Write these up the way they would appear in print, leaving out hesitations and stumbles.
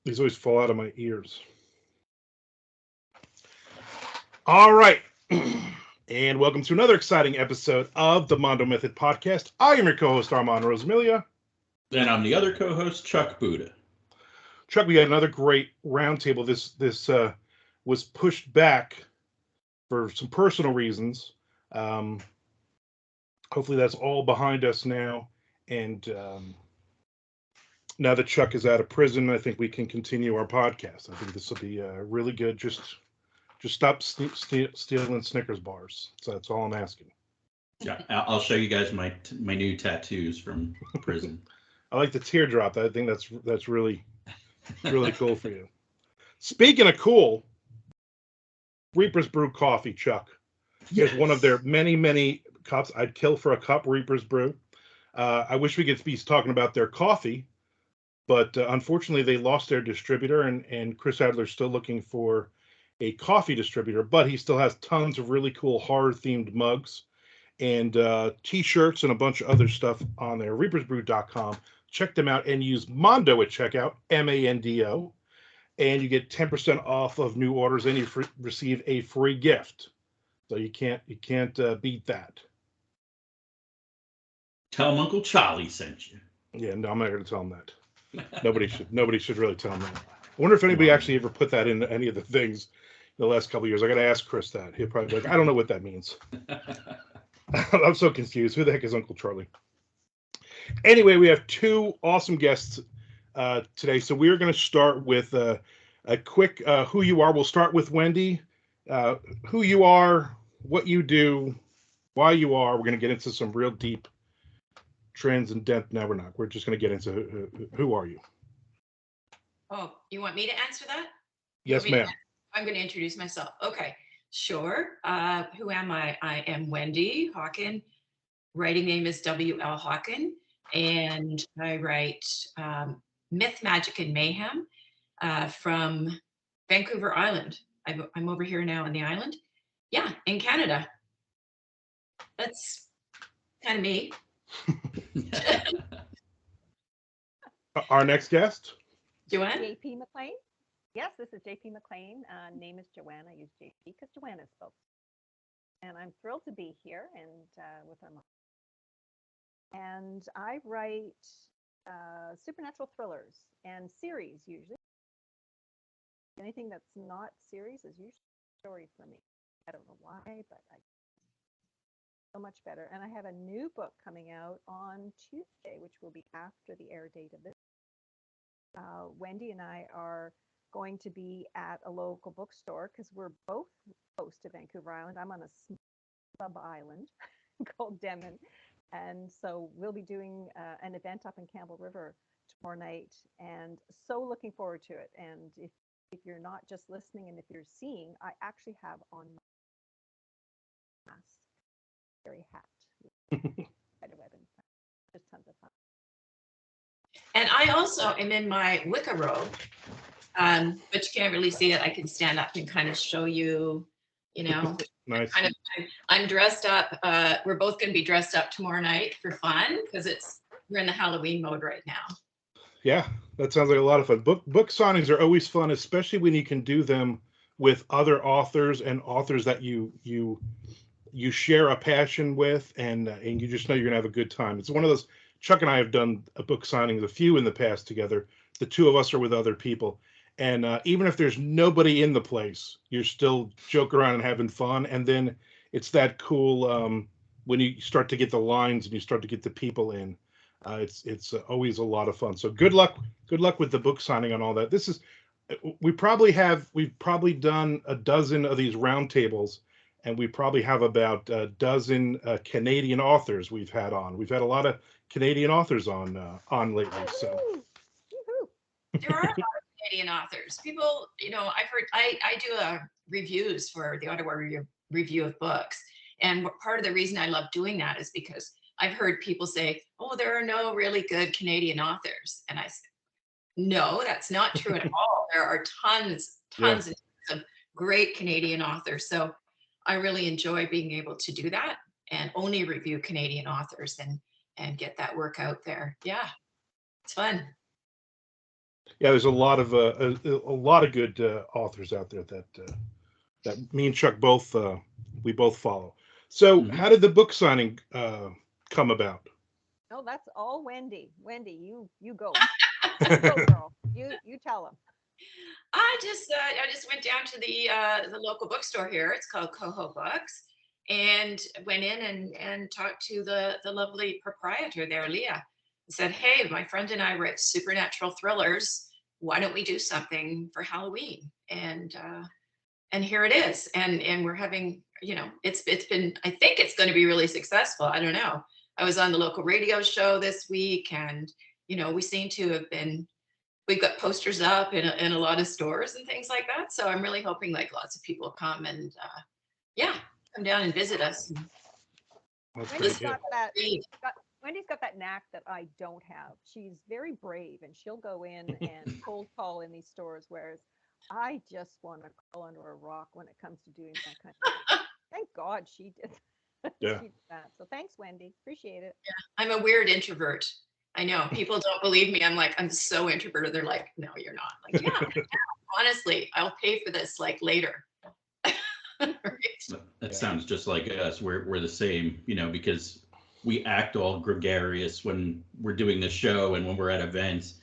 These always fall out of my ears. All right. And welcome to another exciting episode of the Mando Method Podcast. I am your co-host, Armand Rosamilia. And I'm the other co-host, Chuck Buda. Chuck, we had another great roundtable. This was pushed back for some personal reasons. Um, Hopefully that's all behind us now. And now that Chuck is out of prison, I think we can continue our podcast. I think this will be really good. Just stop stealing Snickers bars. So that's all I'm asking. Yeah, I'll show you guys my new tattoos from prison. I like the teardrop. I think that's really cool for you. Speaking of cool, Reaper's Brew coffee, Chuck. Yes. Here's one of their many cups. I'd kill for a cup, Reaper's Brew. I wish we could be talking about their coffee, but unfortunately they lost their distributor, and Chris Adler's still looking for a coffee distributor, but he still has tons of really cool horror-themed mugs and t-shirts and a bunch of other stuff on there. reapersbrew.com. Check them out and use Mando at checkout, Mando, and you get 10% off of new orders, and you receive a free gift. So you can't beat that. Tell him Uncle Charlie sent you. Yeah, no, I'm not going to tell him that. Nobody should really tell him that. I wonder if anybody actually ever put that in any of the things in the last couple of years. I got to ask Chris that. He'll probably be like, I don't know what that means. I'm so confused. Who the heck is Uncle Charlie? Anyway, we have two awesome guests today. So we're going to start with a quick who you are. We'll start with Wendy. Who you are, what you do, why you are. We're going to get into some real deep trends and depth. No, we're not. We're just going to get into who are you. Oh, you want me to answer that? Yes, ma'am. I'm going to introduce myself. Okay, sure. Who am I? I am Wendy Hawkin. Writing name is W.L. Hawkin. And I write Myth, Magic, and Mayhem from Vancouver Island. I'm over here now on the island. Yeah, in Canada. That's kind of me. Our next guest? Joanne? JP McLean. Yes, this is JP McLean. Name is Joanne. I use JP because Joanne is spelled. And I'm thrilled to be here and with our mom. And I write supernatural thrillers and series usually. Anything that's not series is usually a story for me. I don't know why, but I so much better. And I have a new book coming out on Tuesday, which will be after the air date of this. Wendy and I are going to be at a local bookstore because we're both close to Vancouver Island. I'm on a sub-island called Denman. And so we'll be doing an event up in Campbell River tomorrow night, and so looking forward to it. And if you're not just listening and if you're seeing, I actually have on my mask, scary hat. Just tons of fun. And I also am in my Wicca robe, but you can't really see it. I can stand up and kind of show you, Nice. I'm dressed up. We're both going to be dressed up tomorrow night for fun because we're in the Halloween mode right now. Yeah, that sounds like a lot of fun. Book signings are always fun, especially when you can do them with other authors and authors that you share a passion with, and you just know you're gonna have a good time. It's one of those. Chuck and I have done a book signings, a few in the past together. The two of us are with other people, and even if there's nobody in the place, you're still joking around and having fun. And then it's that cool when you start to get the lines and you start to get the people in. It's always a lot of fun. So good luck with the book signing on all that. We've probably done a dozen of these roundtables, and we probably have about a dozen Canadian authors we've had on. We've had a lot of Canadian authors on lately. So there are a lot of Canadian authors. People, I've heard. I do reviews for the Ottawa Review of Books, and part of the reason I love doing that is because I've heard people say, "Oh, there are no really good Canadian authors," and I say, "No, that's not true at all. There are tons of great Canadian authors." So I really enjoy being able to do that and only review Canadian authors and get that work out there. Yeah, it's fun. Yeah, there's a lot of good authors out there that me and Chuck both we both follow. So, Mhm. how did the book signing come about? Oh, that's all Wendy. Wendy, you go. You go, girl. You tell them. I just went down to the local bookstore here. It's called Coho Books, and went in and talked to the lovely proprietor there, Leah. And said, "Hey, my friend and I write supernatural thrillers. Why don't we do something for Halloween?" And here it is. And we're having, it's been, I think it's going to be really successful. I don't know. I was on the local radio show this week, and we seem to have been, we've got posters up in a lot of stores and things like that. So I'm really hoping like lots of people come and yeah, come down and visit us and That's good Wendy's to hear. got that. read. Wendy's got that knack that I don't have. She's very brave, and she'll go in and cold call in these stores, whereas I just want to crawl under a rock when it comes to doing that kind of thing. Thank God she did. Yeah. She did that. So thanks, Wendy. Appreciate it. I'm a weird introvert. I know people don't believe me. I'm like, I'm so introverted. They're like, no, you're not. Like, yeah, honestly, I'll pay for this like later. Right. That Yeah. sounds just like us. We're the same, because we act all gregarious when we're doing the show and when we're at events.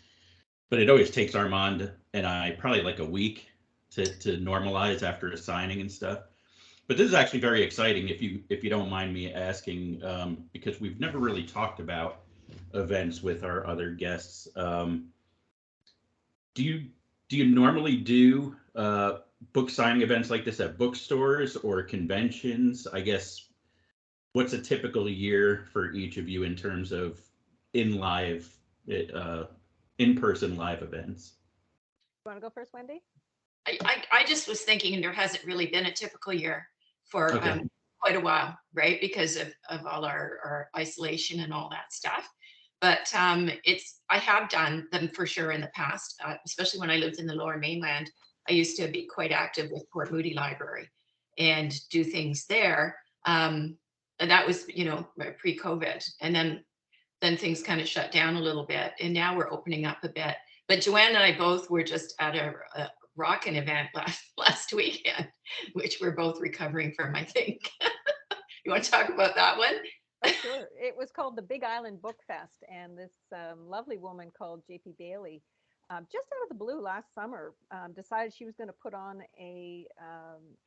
But it always takes Armand and I probably like a week to normalize after a signing and stuff. But this is actually very exciting if you don't mind me asking, because we've never really talked about events with our other guests. Do you normally do book signing events like this at bookstores or conventions? I guess what's a typical year for each of you in terms of in live, uh, in-person live events? You want to go first, Wendy? I just was thinking, and there hasn't really been a typical year for Okay. quite a while, right? Because of all our isolation and all that stuff. But I have done them for sure in the past, especially when I lived in the Lower Mainland. I used to be quite active with Port Moody Library and do things there. And that was, pre-COVID, and then things kind of shut down a little bit, and now we're opening up a bit. But Joanne and I both were just at a rockin' event last weekend, which we're both recovering from, I think. You want to talk about that one? Oh, sure. It was called the Big Island Book Fest, and this lovely woman called JP Bailey, just out of the blue last summer, decided she was going to put on a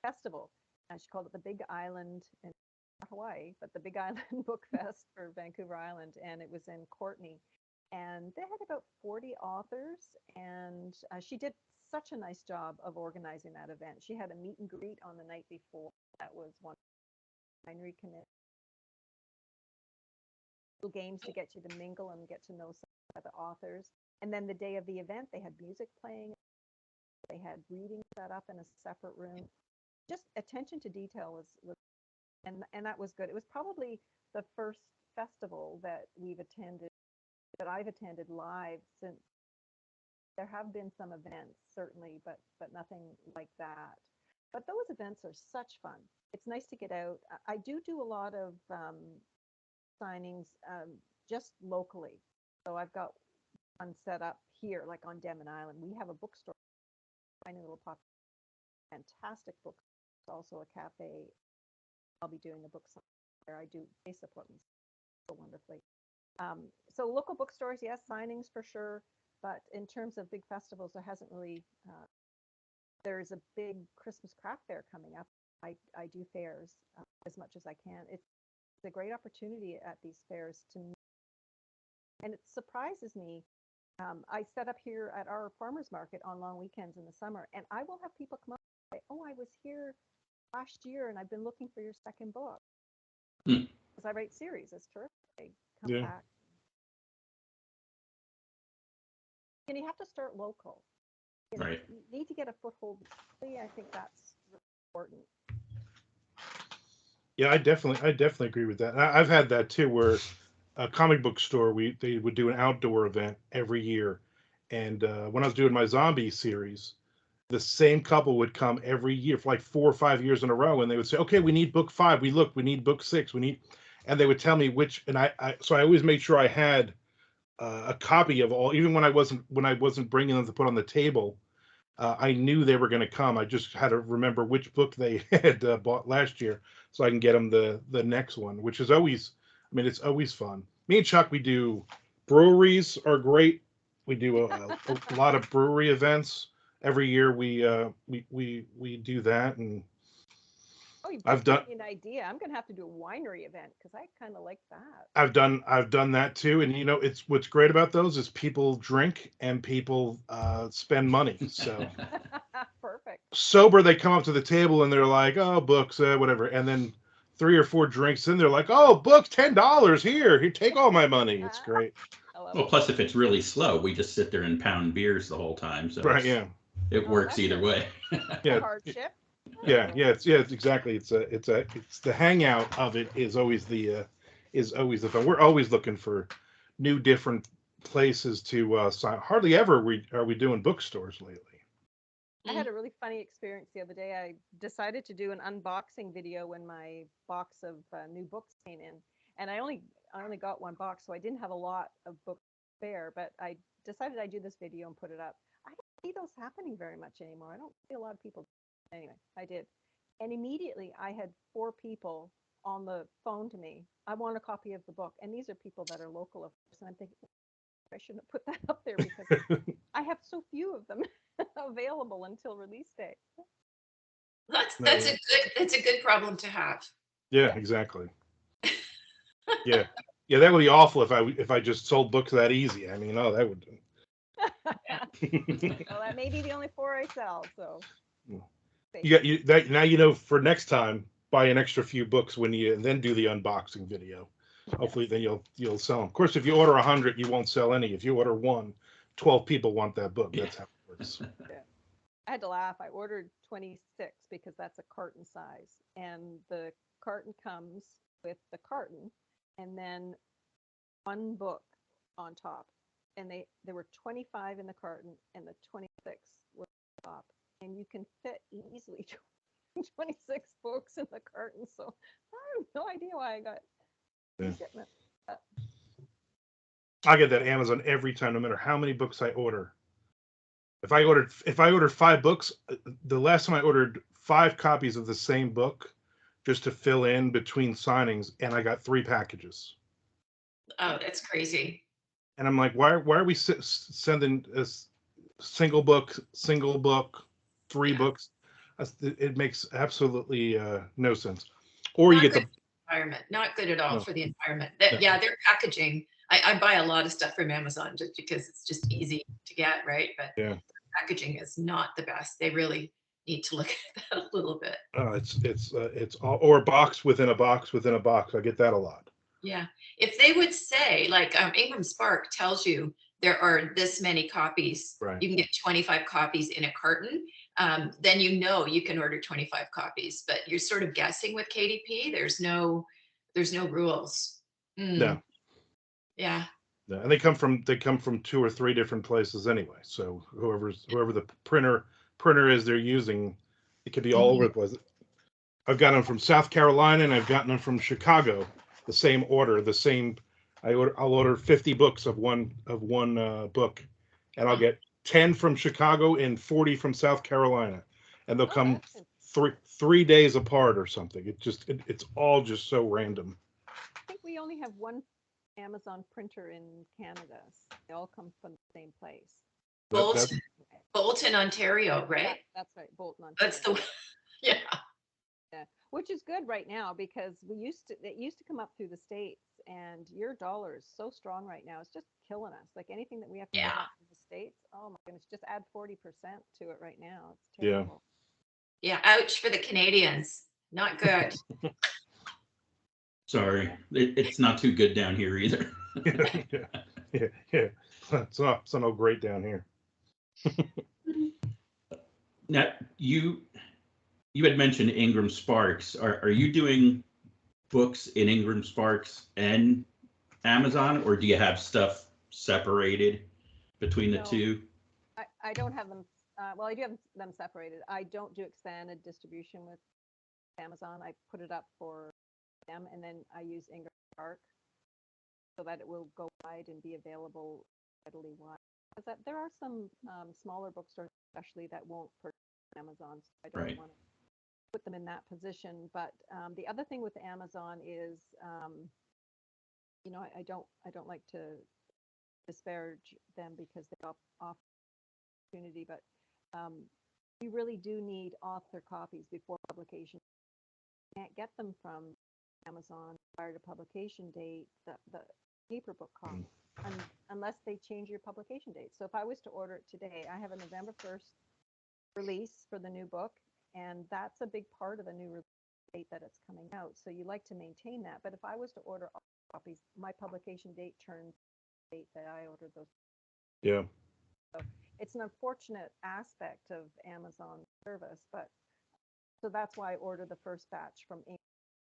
festival. And she called it the Big Island in Hawaii, but the Big Island Book Fest for Vancouver Island, and it was in Courtney. And they had about 40 authors, and she did such a nice job of organizing that event. She had a meet and greet on the night before. That was one winery connect games to get you to mingle and get to know some of the authors. And then the day of the event, they had music playing. They had reading set up in a separate room. Just attention to detail was and that was good. It was probably the first festival that I've attended live since. There have been some events certainly, but nothing like that. But those events are such fun. It's nice to get out. I do a lot of signings just locally. So I've got one set up here, like on Denman Island. We have a bookstore, tiny little pop, fantastic book. Also a cafe. I'll be doing the book there. I do. They support me so wonderfully. So local bookstores, yes, signings for sure. But in terms of big festivals, there hasn't really. There's a big Christmas craft fair coming up. I do fairs as much as I can. It's a great opportunity at these fairs and it surprises me. I set up here at our farmers market on long weekends in the summer, and I will have people come up and say, "Oh, I was here last year, and I've been looking for your second book." Hmm. Because I write series, it's terrific. They come Yeah. back, and you have to start local. Right. You need to get a foothold. I think that's important. Yeah, I definitely agree with that. I've had that too, where a comic book store they would do an outdoor event every year, and when I was doing my zombie series, the same couple would come every year for like 4 or 5 years in a row, and they would say, "Okay, we need book 5. We need book 6. We need," and they would tell me which, and so I always made sure I had a copy of all, even when I wasn't bringing them to put on the table. I knew they were going to come. I just had to remember which book they had bought last year, so I can get them the next one, which is always, I mean, it's always fun. Me and Chuck, we do breweries are great. We do a lot of brewery events every year. We do that, and Oh, you've I've just done given me an idea. I'm going to have to do a winery event because I kind of like that. I've done that too. And it's what's great about those is people drink and people spend money. So Perfect. sober, they come up to the table and they're like, "Oh, books, whatever," and then 3 or 4 drinks in, they're like, "Oh, books, $10 here. Here, take all my money." It's great. I love Well, it. plus if it's really slow, we just sit there and pound beers the whole time, so Right? Yeah. it Oh, works that's either a way. Yeah. hardship. Yeah. Yeah. It's exactly. It's the hangout of it is always the fun. We're always looking for new, different places to sign. Hardly ever are we doing bookstores lately. I had a really funny experience the other day. I decided to do an unboxing video when my box of new books came in, and I only got one box, so I didn't have a lot of books spare. But I decided I'd do this video and put it up. I don't see those happening very much anymore. I don't see a lot of people. Anyway, I did, and immediately I had 4 people on the phone to me. I want a copy of the book, and these are people that are local, of course. And I'm thinking I shouldn't have put that up there because I have so few of them available until release day. That's a good problem to have. Yeah, exactly. Yeah. Yeah, that would be awful if I just sold books that easy. I mean, oh, that would. Well, that may be the only 4 I sell. So You that now for next time. Buy an extra few books when you and then do the unboxing video. Hopefully, then you'll sell them. Of course, if you order 100, you won't sell any. If you order one, 12 people want that book. That's how it works. yeah. I had to laugh. I ordered 26 because that's a carton size, and the carton comes with the carton, and then one book on top. And there were 25 in the carton, and the 26 were on top, and you can fit easily 26 books in the carton. So I have no idea why I got Yeah. shipment. I get that Amazon every time, no matter how many books I order. If I ordered 5 books, the last time I ordered 5 copies of the same book, just to fill in between signings, and I got 3 packages. Oh, that's crazy. And I'm like, why are we sending a single book, 3 Yeah. books? It makes absolutely no sense. Or you Not get good the for the environment. Not good at all no, for the environment. no. Yeah, their packaging. I buy a lot of stuff from Amazon just because it's just easy to get, right? But Yeah. packaging is not the best. They really need to look at that a little bit. It's all, or a box within a box within a box. I get that a lot. Yeah. If they would say, like Ingram Spark tells you there are this many copies, Right. you can get 25 copies in a carton, then you can order 25 copies. But you're sort of guessing with KDP. There's no rules. No. Yeah. No. And they come from 2 or 3 different places anyway. So whoever the printer is they're using, it could be all over the place. I've gotten them from South Carolina and I've gotten them from Chicago. The same order, the same. I'll order 50 books of one book, and I'll get 10 from Chicago and 40 from South Carolina, and they'll come 3 days apart or something. It's all just so random. I think we only have one Amazon printer in Canada. They all come from the same place. Bolton, Ontario, right? Yeah, that's right, Bolton, Ontario. That's the yeah. Yeah, which is good right now because it used to come up through the States, and your dollar is so strong right now. It's just killing us. Like anything that we have to come up from the States, oh my goodness, just add 40% to it right now. It's terrible. Yeah, ouch for the Canadians. Not good. Sorry, it's not too good down here either. yeah. It's not great down here. Now you had mentioned Ingram Sparks. Are you doing books in Ingram Sparks and Amazon, or do you have stuff separated between the two? I don't have them. Well, I do have them separated. I don't do expanded distribution with Amazon. I put it up for them, and then I use Ingram Spark so that it will go wide and be available readily wide. Because there are some smaller bookstores, especially, that won't purchase Amazon. So I don't Right. want to put them in that position. But the other thing with Amazon is, I don't like to disparage them because they offer opportunity, but you really do need author copies before publication. You can't get them from Amazon prior to publication date, the paper book copy, unless they change your publication date. So if I was to order it today, I have a November 1st release for the new book, and that's a big part of the new date that it's coming out. So you like to maintain that. But if I was to order all copies, my publication date turns the date that I ordered those. Yeah. So it's an unfortunate aspect of Amazon service, but so that's why I order the first batch from England,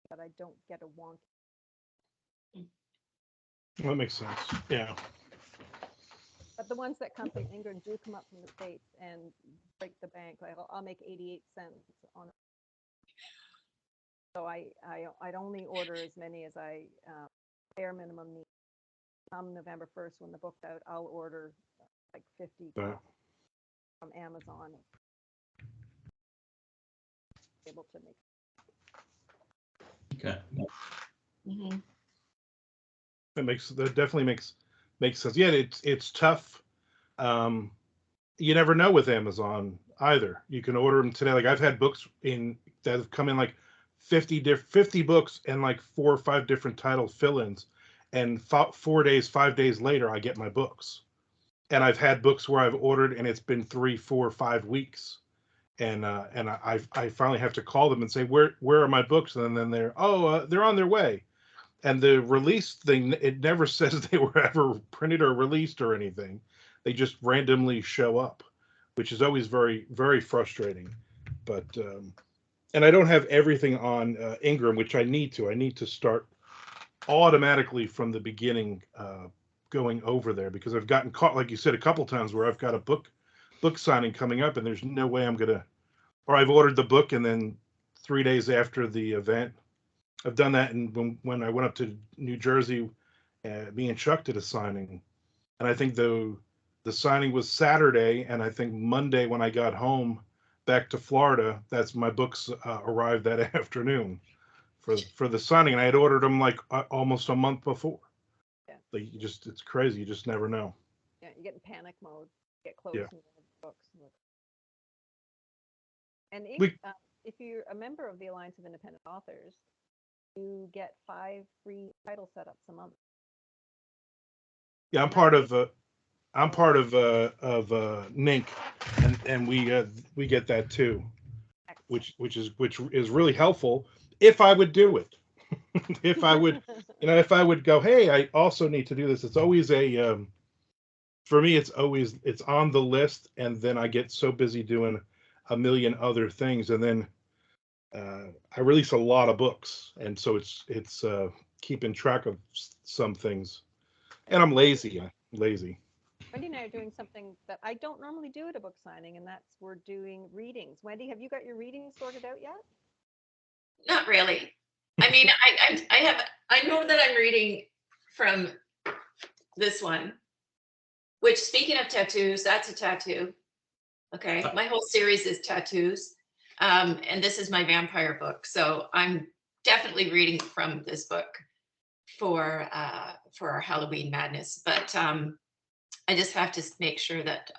but I don't get a wonky. That makes sense. Yeah. But the ones that come from England do come up from the States and break the bank. Like I'll make 88 cents on it. So I'd only order as many as I bare minimum need. Come November 1st when the book's out, I'll order like 50 Right. from Amazon. Able to make. Okay. Mm-hmm. That definitely makes sense. Yeah, it's tough. You never know with Amazon either. You can order them today. Like I've had books that have come in like 50 books and like 4 or 5 different title fill-ins, and 5 days later I get my books. And I've had books where I've ordered and it's been 3, 4, 5 weeks, and I finally have to call them and say where are my books, and then they're on their way. And the release thing, it never says they were ever printed or released or anything. They just randomly show up, which is always very, very frustrating. But and I don't have everything on Ingram, which I need to. I need to start automatically from the beginning going over there, because I've gotten caught, like you said, a couple times where I've got a book signing coming up and there's no way I'm gonna, or I've ordered the book and then 3 days after the event. I've done that, and when I went up to New Jersey, me and Chuck did a signing, and I think the signing was Saturday, and I think Monday when I got home back to Florida, that's my books arrived that afternoon for the signing, and I had ordered them like almost a month before. Yeah. Like it's crazy. You just never know. Yeah, you get in panic mode. Get close Yeah. and get the books. And if you're a member of the Alliance of Independent Authors, you get 5 free title setups a month. Yeah, I'm part of NINC, and we get that too, which is really helpful if I would do it. If I would, if I would go, hey, I also need to do this. It's always for me, it's on the list, and then I get so busy doing a million other things, and then I release a lot of books, and so it's keeping track of some things, and I'm lazy. Wendy and I are doing something that I don't normally do at a book signing, and that's we're doing readings. Wendy, have you got your readings sorted out yet? Not really. I mean, I know that I'm reading from this one, which, speaking of tattoos, that's a tattoo. Okay, my whole series is tattoos, and this is my vampire book. So I'm definitely reading from this book for our Halloween madness. But I just have to make sure that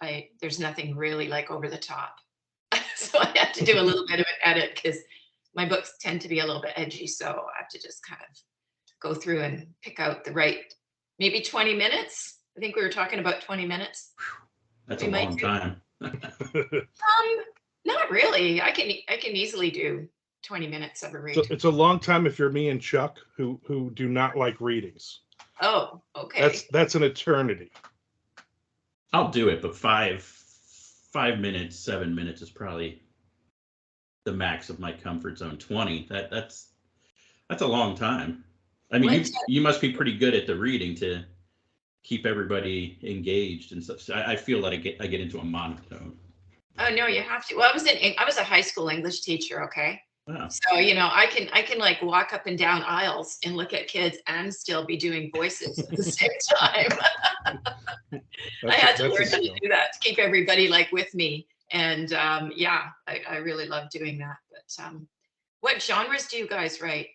there's nothing really like over the top. So I have to do a little bit of an edit because my books tend to be a little bit edgy. So I have to just kind of go through and pick out the right, maybe 20 minutes. I think we were talking about 20 minutes. That's a long time. Not really. I can easily do 20 minutes of a read. So it's a long time if you're me and Chuck, who do not like readings. Oh, okay. That's an eternity. I'll do it, but 5 minutes, 7 minutes is probably the max of my comfort zone. 20, that's a long time. I mean, you must be pretty good at the reading to keep everybody engaged and stuff. So I feel that I get into a monotone. Oh no, you have to. Well, I was a high school English teacher. Okay. Wow. So, you know, I can like walk up and down aisles and look at kids and still be doing voices at the same time. I had to learn how to do that to keep everybody like with me. And yeah, I really love doing that. But what genres do you guys write?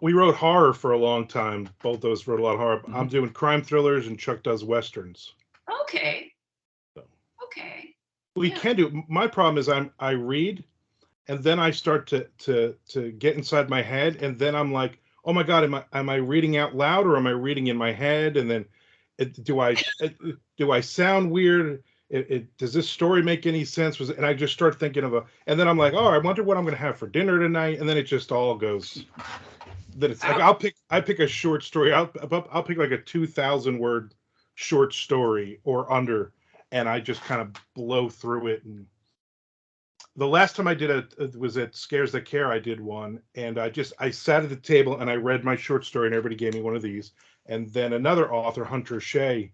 We wrote horror for a long time. Both of us wrote a lot of horror. I'm doing crime thrillers and Chuck does westerns. Okay. So. Okay. We can do. My problem is I read, and then I start to get inside my head, and then I'm like, oh my God, am I reading out loud or am I reading in my head? And then do I sound weird? Does this story make any sense? And I just start thinking and then I'm like, oh, I wonder what I'm going to have for dinner tonight. And then it just all goes. Then it's like I pick a short story. I'll pick like a 2,000 word short story or under, and I just kind of blow through it. And the last time I did it was at Scares That Care. I did one, and I sat at the table and I read my short story, and everybody gave me one of these. And then another author, Hunter Shea,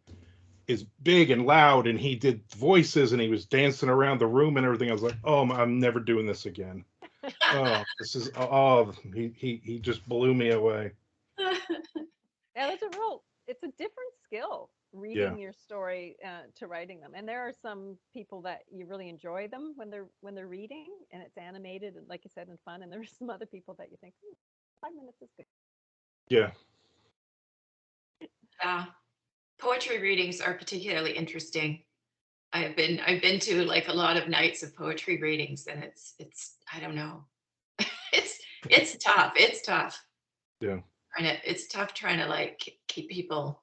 is big and loud, and he did voices, and he was dancing around the room and everything. I was like, oh, I'm never doing this again. He just blew me away. Yeah, it's a different skill, reading your story to writing them. And there are some people that you really enjoy them when they're reading and it's animated and, like you said, and fun. And there's some other people that you think 5 minutes is good. Yeah. Poetry readings are particularly interesting. I've been to like a lot of nights of poetry readings, and it's I don't know. It's tough. It's tough. Yeah. And it's tough trying to like keep people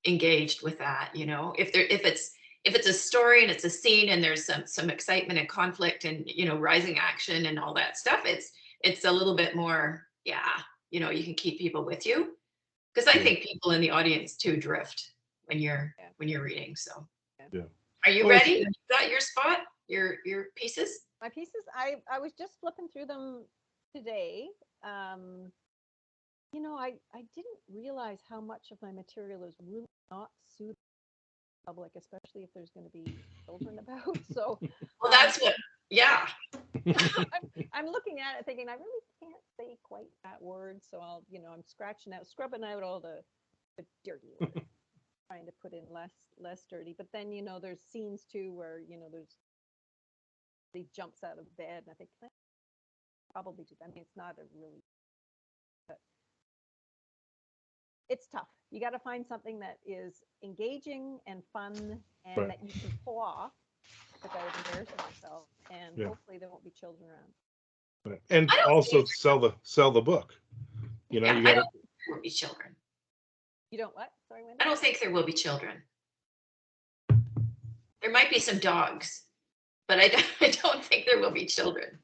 engaged with that, you know. If it's a story and it's a scene and there's some excitement and conflict and, you know, rising action and all that stuff, it's a little bit more, you know, you can keep people with you. Because I think people in the audience too drift when you're reading. So yeah. Are you ready? You got your spot? Your pieces? My pieces, I was just flipping through them today. You know, I didn't realize how much of my material is really not suited to the public, especially if there's going to be children about. So well, that's what I'm looking at it thinking I really can't say quite that word, so I'm scrubbing out all the dirty words, trying to put in less dirty. But then, you know, there's scenes too where, you know, he jumps out of bed, and I think probably do that. I mean, it's not a really, but it's tough. You got to find something that is engaging and fun, and that you can pull off without embarrassing yourself, and hopefully there won't be children around. Right. And also sell the book. You know, I don't think there will be children. You don't what? Sorry, Wendy? I don't think there will be children. There might be some dogs, but I don't think there will be children.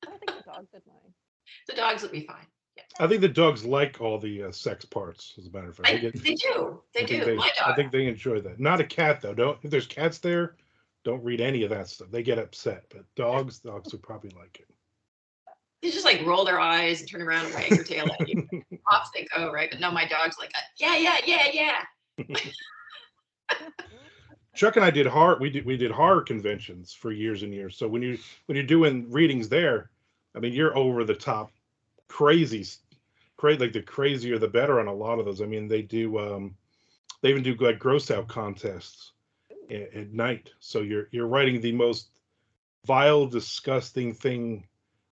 I don't think the dogs would mind. The dogs will be fine. Yeah. I think the dogs like all the sex parts, as a matter of fact. They do. My dog. I think they enjoy that. Not a cat, though. If there's cats there, don't read any of that stuff. They get upset. But dogs would probably like it. They just like roll their eyes and turn around and wag their tail at you. Off they go, right? But no, my dog's like, yeah. Chuck and I did horror. We did horror conventions for years and years. So when you're doing readings there, I mean, you're over the top, crazy, like the crazier the better on a lot of those. I mean, they even do like gross out contests at night. So you're writing the most vile, disgusting thing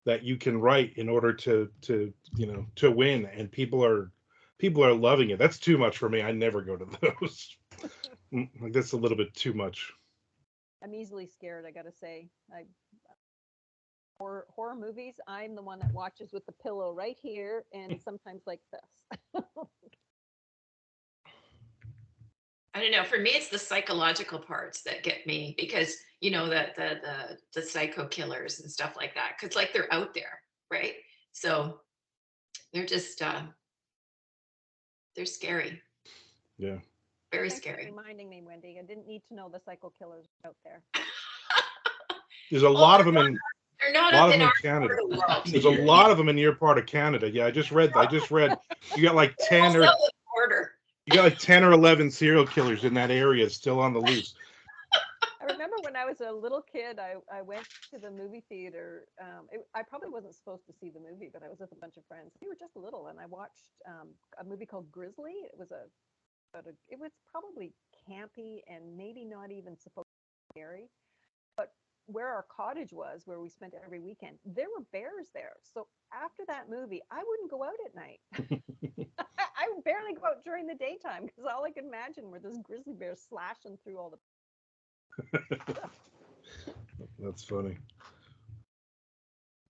that you can write in order to win, and people are loving it. That's too much for me. I never go to those. Like, that's a little bit too much. I'm easily scared, I gotta say. Horror movies, I'm the one that watches with the pillow right here, and sometimes like this. I don't know. For me, it's the psychological parts that get me, because, you know, the psycho killers and stuff like that, because like they're out there, right? So they're just they're scary. Yeah. Very Thanks scary. for reminding me, Wendy. I didn't need to know the psycho killers out there. There's a lot of them in. They're not up in our Canada. part of the world. There's a lot of them in your part of Canada. Yeah, I just read. You got like 10 or. You got like 10 or 11 serial killers in that area still on the loose. I remember when when I was a little kid, I went to the movie theater. I probably wasn't supposed to see the movie, but I was with a bunch of friends. We were just little, and I watched a movie called Grizzly. It was it was probably campy and maybe not even supposed to be scary. But where our cottage was, where we spent every weekend, there were bears there. So after that movie, I wouldn't go out at night. I would barely go out during the daytime because all I could imagine were this grizzly bear slashing through all the. That's funny.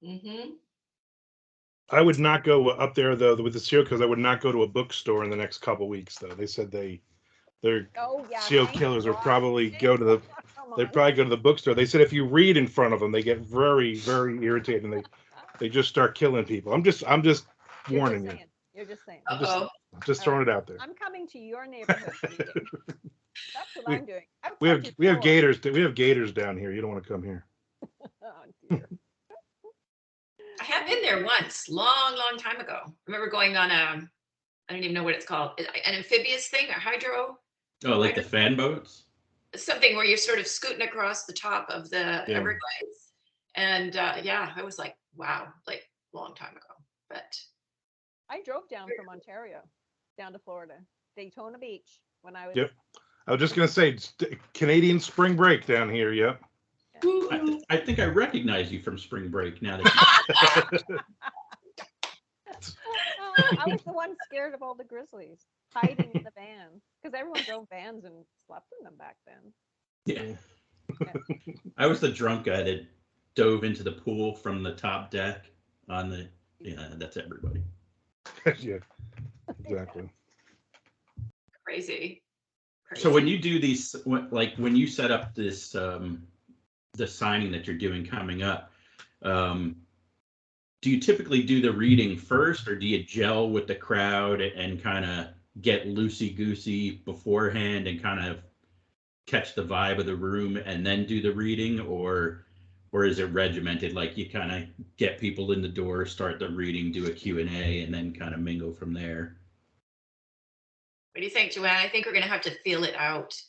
Mm-hmm. I would not go up there though with the serial killers. I would not go to a bookstore in the next couple weeks though. They said their Oh yeah, serial thank killers would God. probably Thank go to the God, come they'd on. probably go to the bookstore. They said if you read in front of them, they get very, very irritated and they just start killing people. I'm just You're warning just you. saying. You're just saying. Uh-oh. Just throwing it out there. I'm coming to your neighborhood reading. That's what We- I'm doing. We have Outside your door. gators. We have gators down here. You don't want to come here. Oh dear. I have been there once, long time ago. I remember going on I don't even know what it's called, an amphibious thing, a hydro, Oh, like the fan boats? something where you're sort of scooting across the top of the Yeah. Everglades. And yeah, I was like, wow, like a long time ago. But I drove down from Ontario down to Florida, Daytona Beach, when I was. Yep. I was just gonna say Canadian spring break down here. Yep. I think I recognize you from spring break now that I was the one scared of all the grizzlies hiding in the van because everyone drove vans and slept in them back then. yeah. I was the drunk guy that dove into the pool from the top deck on the that's everybody. Yeah. Exactly. crazy. So when you do these, when you set up this, the signing that you're doing coming up, do you typically do the reading first, or do you gel with the crowd and kind of get loosey-goosey beforehand and kind of catch the vibe of the room and then do the reading, or is it regimented, like you kind of get people in the door, start the reading, do a Q&A, and then kind of mingle from there? What do you think, Joanne? I think we're going to have to feel it out.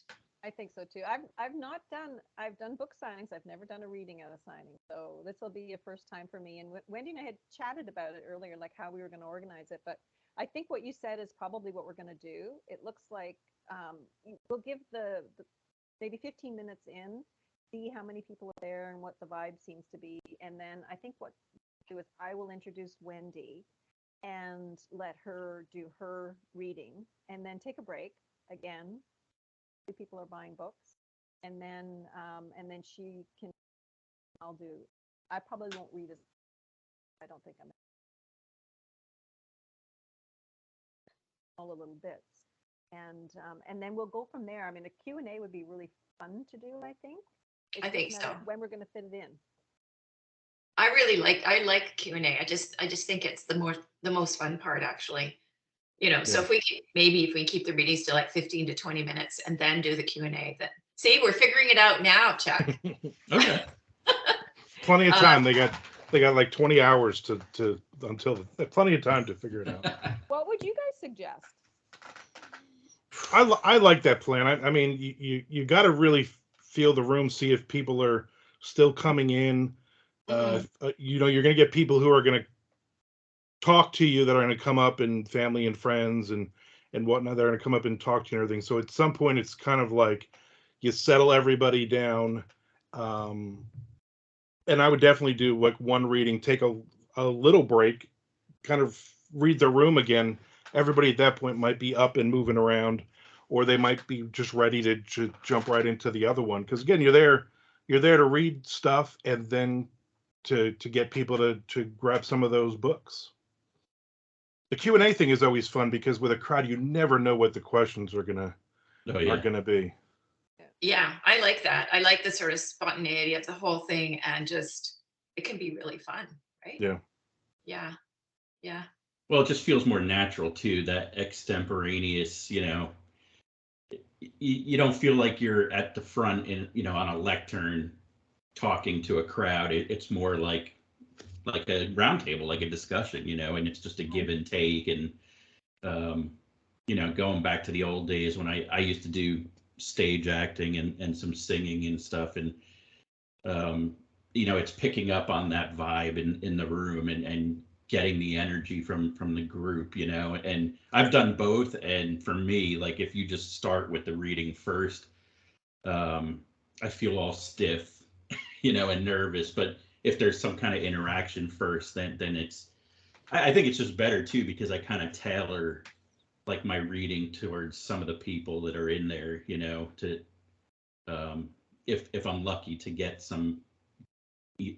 I think so too. I've done book signings. I've never done a reading at a signing. So this will be a first time for me. And Wendy and I had chatted about it earlier, like how we were going to organize it. But I think what you said is probably what we're going to do. It looks like we'll give the maybe 15 minutes in, see how many people are there and what the vibe seems to be. And then I think what we'll do is I will introduce Wendy and let her do her reading and then take a break again. People are buying books, and then she can. I probably won't read as. I don't think I'm. All the little bits, and then we'll go from there. I mean, a Q&A would be really fun to do. I think. I think so. When we're going to fit it in. I like Q&A. I just think it's the most fun part, actually. So if we keep the readings to like 15 to 20 minutes and then do the Q&A, then see, we're figuring it out now, Chuck. Okay. Plenty of time. They got like 20 hours until plenty of time to figure it out. What would you guys suggest? I like that plan. I mean, you got to really feel the room, see if people are still coming in. You're going to get people who are going to talk to you that are going to come up, and family and friends and whatnot. They're going to come up and talk to you and everything. So at some point, it's kind of like you settle everybody down. And I would definitely do like one reading, take a little break, kind of read the room again. Everybody at that point might be up and moving around, or they might be just ready to jump right into the other one. Because again, you're there to read stuff and then to get people to grab some of those books. The Q&A thing is always fun because with a crowd, you never know what the questions are gonna be. Yeah, I like that. I like the sort of spontaneity of the whole thing, and just it can be really fun, right? Yeah. Well, it just feels more natural too, that extemporaneous, you don't feel like you're at the front on a lectern talking to a crowd. It's more like a roundtable, like a discussion, and it's just a give and take. And, going back to the old days when I used to do stage acting and some singing and stuff, and you know, it's picking up on that vibe in the room and getting the energy from the group, you know. And I've done both, and for me, like if you just start with the reading first, I feel all stiff, you know, and nervous. But if there's some kind of interaction first, then it's I think it's just better too, because I kind of tailor like my reading towards some of the people that are in there, you know, to if I'm lucky to get some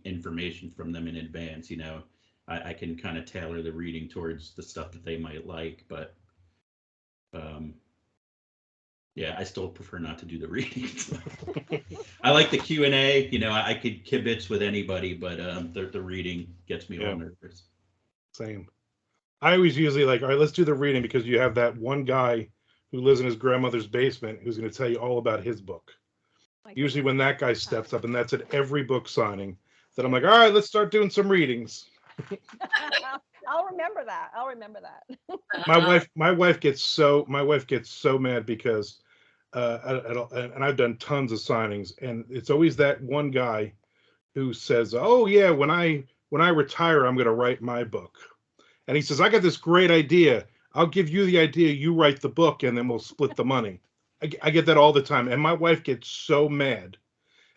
information from them in advance, you know, I can kind of tailor the reading towards the stuff that they might like. But yeah, I still prefer not to do the reading. I like the Q&A, you know, I could kibitz with anybody, but the reading gets me all nervous. Same. I always usually like, all right, let's do the reading, because you have that one guy who lives in his grandmother's basement who's going to tell you all about his book. Usually when that guy steps up, and that's at every book signing, that I'm like, all right, let's start doing some readings. I'll remember that. My wife gets so mad because and I've done tons of signings, and it's always that one guy who says, oh yeah, when I retire, I'm going to write my book. And he says, I got this great idea. I'll give you the idea, you write the book, and then we'll split the money. I get that all the time. And my wife gets so mad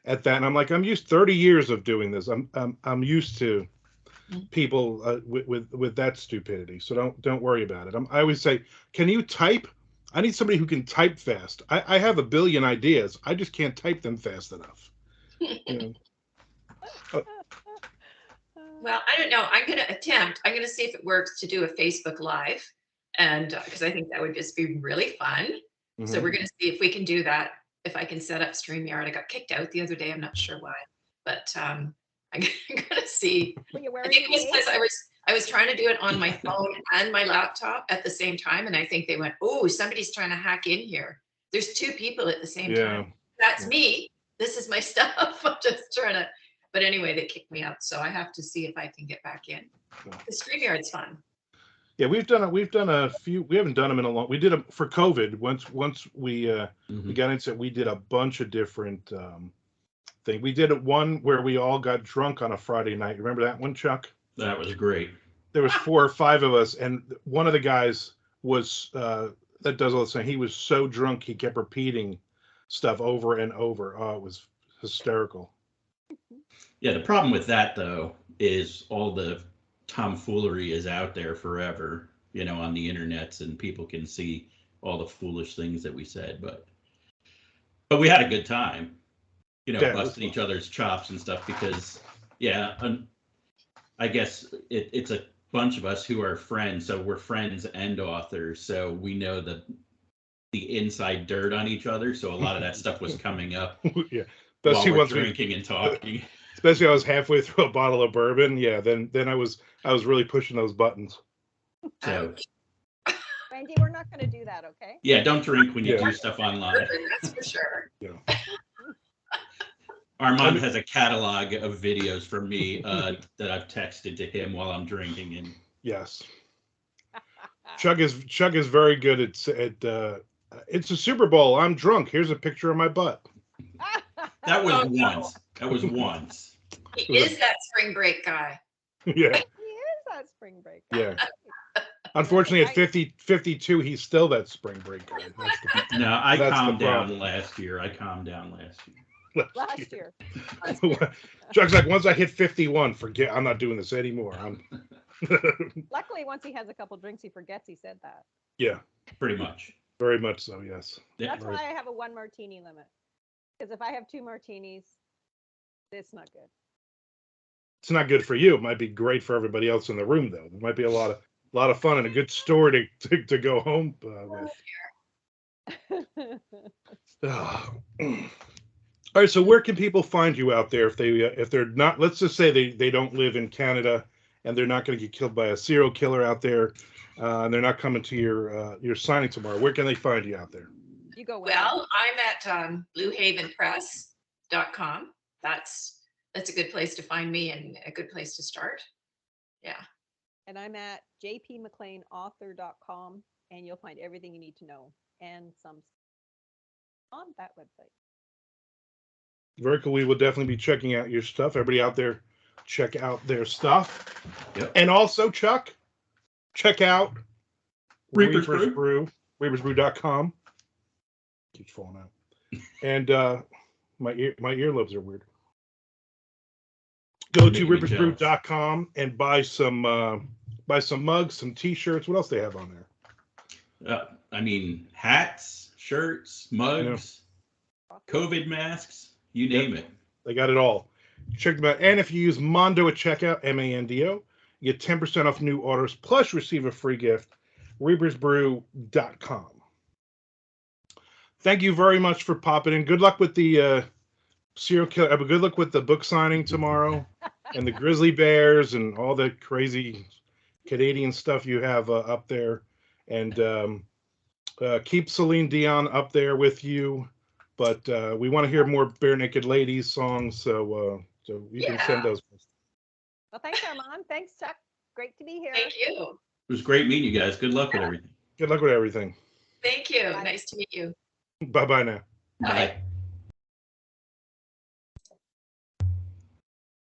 at that. And I'm like, I'm used 30 years of doing this. I'm used to people with that stupidity. So don't worry about it. I always say, can you type? I need somebody who can type fast. I have a billion ideas. I just can't type them fast enough. You know? Well, I don't know. I'm going to see if it works to do a Facebook Live. And because I think that would just be really fun. Mm-hmm. So we're going to see if we can do that. If I can set up StreamYard. I got kicked out the other day. I'm not sure why, but I'm going to see. I think it was because I was trying to do it on my phone and my laptop at the same time. And I think they went, oh, somebody's trying to hack in here. There's two people at the same time. That's me. This is my stuff. I'm just trying to. But anyway, they kicked me out, so I have to see if I can get back in. The StreamYard's fun. Yeah, we've done a few. We haven't done them in a long. We did them for COVID. Once we got into it, we did a bunch of different things. We did one where we all got drunk on a Friday night. Remember that one, Chuck? That was great. There was 4 or 5 of us, and one of the guys was that does all the same. He was so drunk he kept repeating stuff over and over. Oh, it was hysterical. Yeah, the problem with that, though, is all the tomfoolery is out there forever, you know, on the internets, and people can see all the foolish things that we said. But we had a good time, you know, busting each other's chops and stuff, because, I guess it's a bunch of us who are friends, so we're friends and authors, so we know the inside dirt on each other, so a lot of that stuff was coming up. Yeah. While we're drinking and talking. Especially I was halfway through a bottle of bourbon. Yeah, then I was really pushing those buttons. So, Randy, we're not going to do that, okay? Yeah, don't drink when you do stuff online. That's for sure. Yeah. Armand has a catalog of videos from me that I've texted to him while I'm drinking. And yes, Chuck is very good at it's a Super Bowl. I'm drunk. Here's a picture of my butt. That was once. That was once. He is that spring break guy. Yeah. He is that spring break guy. Yeah. Unfortunately, at 52, he's still that spring break guy. No, I calmed down last year. Last year. Chuck's like, once I hit 51, forget, I'm not doing this anymore. Luckily, once he has a couple drinks, he forgets he said that. Yeah. Pretty much. Very much so, yes. That's why I have a 1 martini limit. Because if I have 2 martinis, it's not good. It's not good for you. It might be great for everybody else in the room, though. There might be a lot of fun and a good story to go home with. All right, so where can people find you out there if they're not? Let's just say they don't live in Canada and they're not going to get killed by a serial killer out there, and they're not coming to your signing tomorrow. Where can they find you out there? You go well. I'm at bluehavenpress.com. That's a good place to find me and a good place to start. Yeah. And I'm at jpmcleanauthor.com, and you'll find everything you need to know and some. on that website. Very cool. We will definitely be checking out your stuff. Everybody out there, check out their stuff. Yep. And also, Chuck, check out Reaper's Brew, reapersbrew.com. Keeps falling out. And my earlobes are weird. Go to reapersbrew.com and buy some mugs, some t-shirts. What else they have on there? I mean, hats, shirts, mugs, COVID masks, you name it. They got it all. Check them out. And if you use Mando at checkout, Mando, you get 10% off new orders, plus receive a free gift. reapersbrew.com. Thank you very much for popping in. Good luck with the serial killer. Good luck with the book signing tomorrow, and the grizzly bears, and all the crazy Canadian stuff you have up there. And keep Celine Dion up there with you. But we want to hear more Bare Naked Ladies songs, so you can send those. Well, thanks, Armand. Thanks, Chuck. Great to be here. Thank you. It was great meeting you guys. Good luck with everything. Good luck with everything. Thank you. Bye. Nice to meet you. Bye-bye now. Bye.